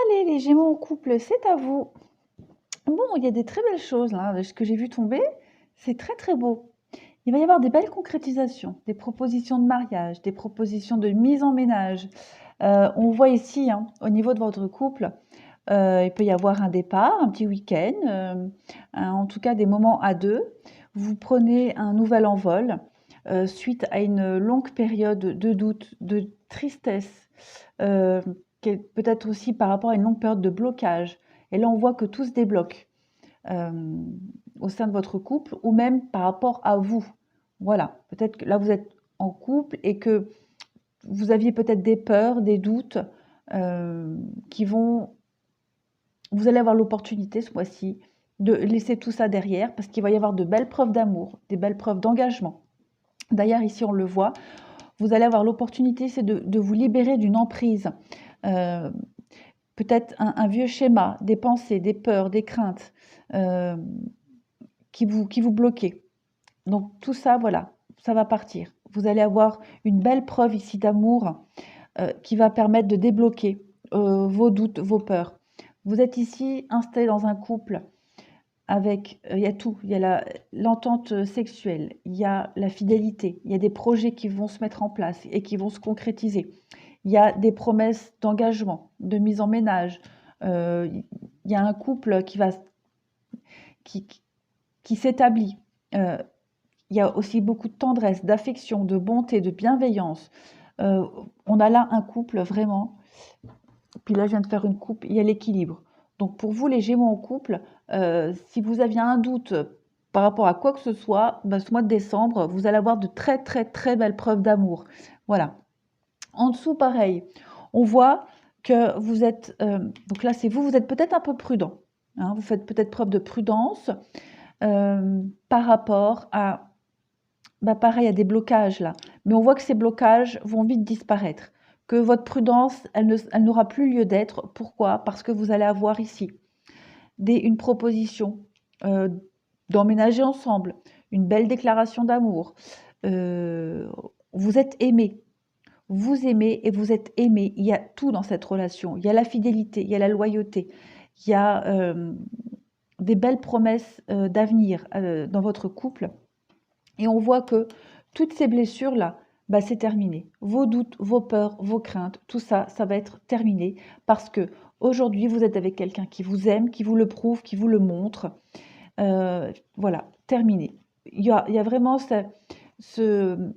Allez, les Gémeaux en couple, c'est à vous. Bon, il y a des très belles choses là, de ce que j'ai vu tomber. C'est très très beau. Il va y avoir des belles concrétisations, des propositions de mariage, des propositions de mise en ménage. On voit ici, hein, au niveau de votre couple, il peut y avoir un départ, un petit week-end, en tout cas des moments à deux. Vous prenez un nouvel envol suite à une longue période de doute, de tristesse, euh, peut-être aussi par rapport à une longue période de blocage. Et là, on voit que tout se débloque euh, au sein de votre couple ou même par rapport à vous. Voilà, peut-être que là, vous êtes en couple et que vous aviez peut-être des peurs, des doutes qui vont vous allez avoir l'opportunité ce mois-ci de laisser tout ça derrière parce qu'il va y avoir de belles preuves d'amour, des belles preuves d'engagement. D'ailleurs, ici, on le voit, vous allez avoir l'opportunité, c'est de vous libérer d'une emprise. Euh, Peut-être un vieux schéma, des pensées, des peurs, des craintes euh, qui vous bloquaient. Donc tout ça, voilà, ça va partir. Vous allez avoir une belle preuve ici d'amour qui va permettre de débloquer vos doutes, vos peurs. Vous êtes ici installé dans un couple avec, il y a tout, il y a l'entente sexuelle, il y a la fidélité, il y a des projets qui vont se mettre en place et qui vont se concrétiser. Il y a des promesses d'engagement, de mise en ménage. Il y a un couple qui, qui s'établit. Euh, il y a aussi beaucoup de tendresse, d'affection, de bonté, de bienveillance. On a là un couple vraiment. Puis là, je viens de faire une coupe, il y a l'équilibre. Donc pour vous, les Gémeaux en couple, si vous aviez un doute par rapport à quoi que ce soit, ben, ce mois de décembre, vous allez avoir de très très très belles preuves d'amour. Voilà. En dessous, pareil. On voit que vous êtes, donc là c'est vous, vous êtes peut-être un peu prudent. Hein, vous faites peut-être preuve de prudence par rapport à, bah pareil, à des blocages là. Mais on voit que ces blocages vont vite disparaître. Que votre prudence, elle n'aura plus lieu d'être. Pourquoi? Parce que vous allez avoir ici une proposition euh, d'emménager ensemble, une belle déclaration d'amour. Euh, vous êtes aimé. Vous aimez et vous êtes aimé. Il y a tout dans cette relation. Il y a la fidélité, il y a la loyauté, il y a des belles promesses d'avenir dans votre couple. Et on voit que toutes ces blessures-là, bah, c'est terminé. Vos doutes, vos peurs, vos craintes, tout ça, ça va être terminé parce que aujourd'hui, vous êtes avec quelqu'un qui vous aime, qui vous le prouve, qui vous le montre. Voilà, terminé. Il y a vraiment ce,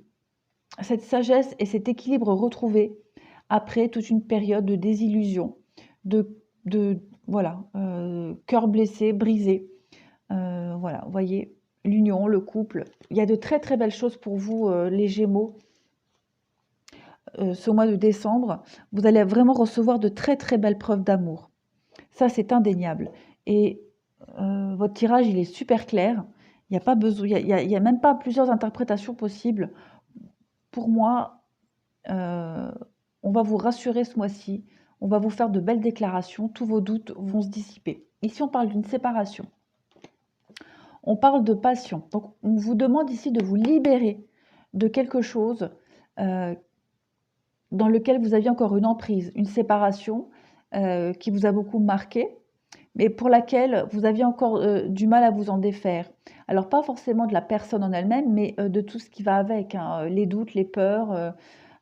cette sagesse et cet équilibre retrouvé après toute une période de désillusion, de voilà, cœur blessé, brisé. Voilà, vous voyez, l'union, le couple. Il y a de très très belles choses pour vous, les Gémeaux, ce mois de décembre. Vous allez vraiment recevoir de très très belles preuves d'amour. Ça, c'est indéniable. Et votre tirage, il est super clair. Il n'y a pas besoin, il y a même pas plusieurs interprétations possibles. Pour moi, euh, on va vous rassurer ce mois-ci. On va vous faire de belles déclarations. Tous vos doutes vont se dissiper. Ici, on parle d'une séparation. On parle de passion. Donc, on vous demande ici de vous libérer de quelque chose euh, dans lequel vous aviez encore une emprise, une séparation qui vous a beaucoup marqué, mais pour laquelle vous aviez encore du mal à vous en défaire. Alors, pas forcément de la personne en elle-même, mais de tout ce qui va avec, hein, les doutes, les peurs,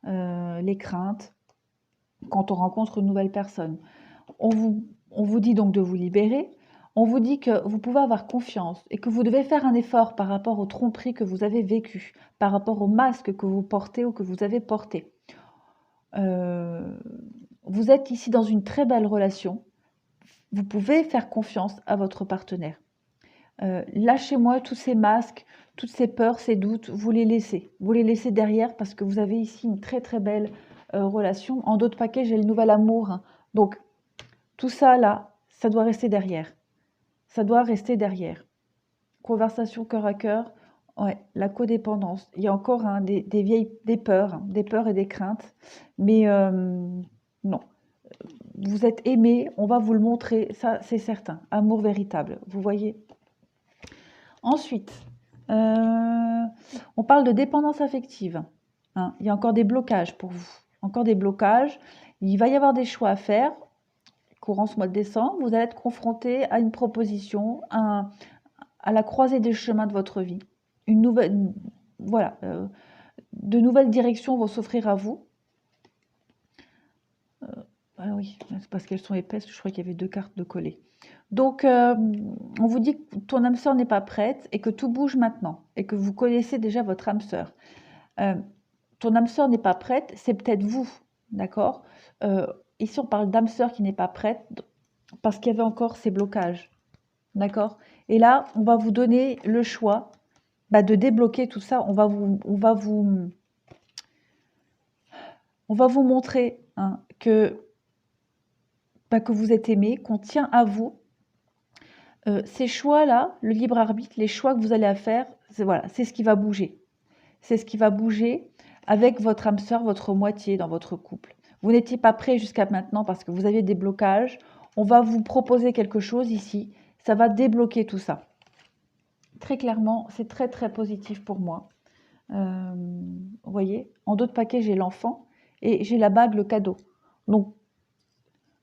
les craintes, quand on rencontre une nouvelle personne. On vous dit donc de vous libérer. On vous dit que vous pouvez avoir confiance et que vous devez faire un effort par rapport aux tromperies que vous avez vécues, par rapport aux masques que vous portez ou que vous avez portés. Euh, vous êtes ici dans une très belle relation. Vous pouvez faire confiance à votre partenaire. Lâchez-moi tous ces masques, toutes ces peurs, ces doutes, vous les laissez. Vous les laissez derrière parce que vous avez ici une très très belle relation. En d'autres paquets, j'ai le nouvel amour, hein. Donc, tout ça là, ça doit rester derrière. Ça doit rester derrière. Conversation cœur à cœur, ouais, la codépendance. Il y a encore hein, des vieilles des peurs et des craintes. Mais non, vous êtes aimé, on va vous le montrer, ça c'est certain. Amour véritable, vous voyez. Ensuite, on parle de dépendance affective. Hein. Il y a encore des blocages pour vous. Encore des blocages. Il va y avoir des choix à faire courant ce mois de décembre, vous allez être confronté à une proposition, à la croisée des chemins de votre vie. Une nouvelle, voilà, de nouvelles directions vont s'offrir à vous. Ah oui, c'est parce qu'elles sont épaisses, je crois qu'il y avait 2 cartes de coller. Donc, on vous dit que ton âme sœur n'est pas prête et que tout bouge maintenant et que vous connaissez déjà votre âme sœur. Ton âme sœur n'est pas prête, c'est peut-être vous, d'accord? Ici, on parle d'âme sœur qui n'est pas prête parce qu'il y avait encore ces blocages, d'accord? Et là, on va vous donner le choix de débloquer tout ça. On va vous montrer que vous êtes aimé, qu'on tient à vous. Ces choix-là, le libre arbitre, les choix que vous allez faire, c'est ce qui va bouger. C'est ce qui va bouger avec votre âme sœur, votre moitié dans votre couple. Vous n'étiez pas prêt jusqu'à maintenant parce que vous aviez des blocages. On va vous proposer quelque chose ici. Ça va débloquer tout ça. Très clairement, c'est très très positif pour moi. Vous voyez, en dos de paquet, j'ai l'enfant et j'ai la bague, le cadeau. Donc,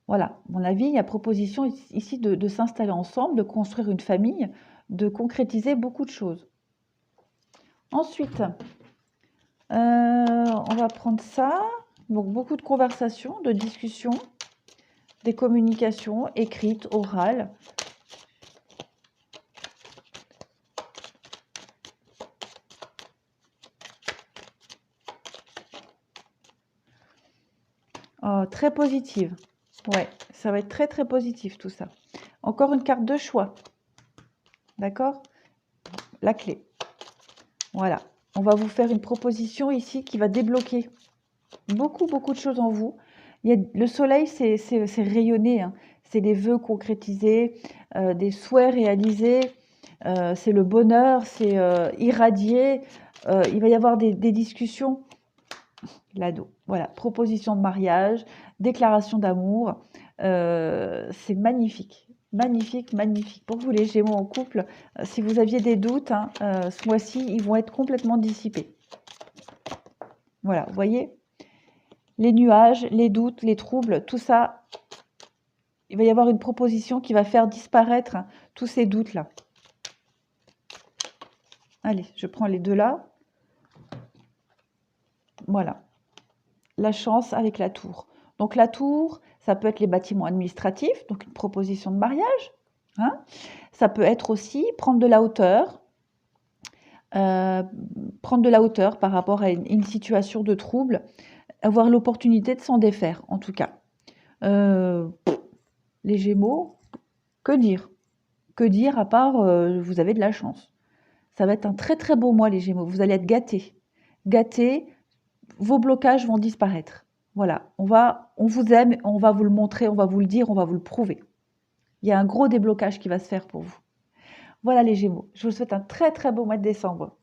voilà, à mon avis, il y a proposition ici de s'installer ensemble, de construire une famille, de concrétiser beaucoup de choses. Ensuite, on va prendre ça. Donc, beaucoup de conversations, de discussions, des communications écrites, orales. Très positive. Ouais, ça va être très très positif tout ça. Encore une carte de choix. D'accord? La clé. Voilà. On va vous faire une proposition ici qui va débloquer beaucoup de choses en vous. Le soleil, c'est rayonné. C'est les vœux concrétisés, des souhaits réalisés. C'est le bonheur, c'est irradié. Il va y avoir des discussions. L'ado. Voilà, proposition de mariage, déclaration d'amour. C'est magnifique. Magnifique, magnifique. Pour vous les Gémeaux en couple, si vous aviez des doutes, ce mois-ci, ils vont être complètement dissipés. Voilà, vous voyez? Les nuages, les doutes, les troubles, tout ça, il va y avoir une proposition qui va faire disparaître tous ces doutes-là. Allez, je prends les deux là. Voilà. La chance avec la tour. Donc la tour, ça peut être les bâtiments administratifs, donc une proposition de mariage. Ça peut être aussi prendre de la hauteur. Prendre de la hauteur par rapport à une situation de trouble. Avoir l'opportunité de s'en défaire, en tout cas. Les Gémeaux, que dire? Que dire à part vous avez de la chance? Ça va être un très très beau mois les Gémeaux. Vous allez être gâtés. Gâtés, vos blocages vont disparaître. Voilà, on vous aime, on va vous le montrer, on va vous le dire, on va vous le prouver. Il y a un gros déblocage qui va se faire pour vous. Voilà les Gémeaux, je vous souhaite un très très beau mois de décembre.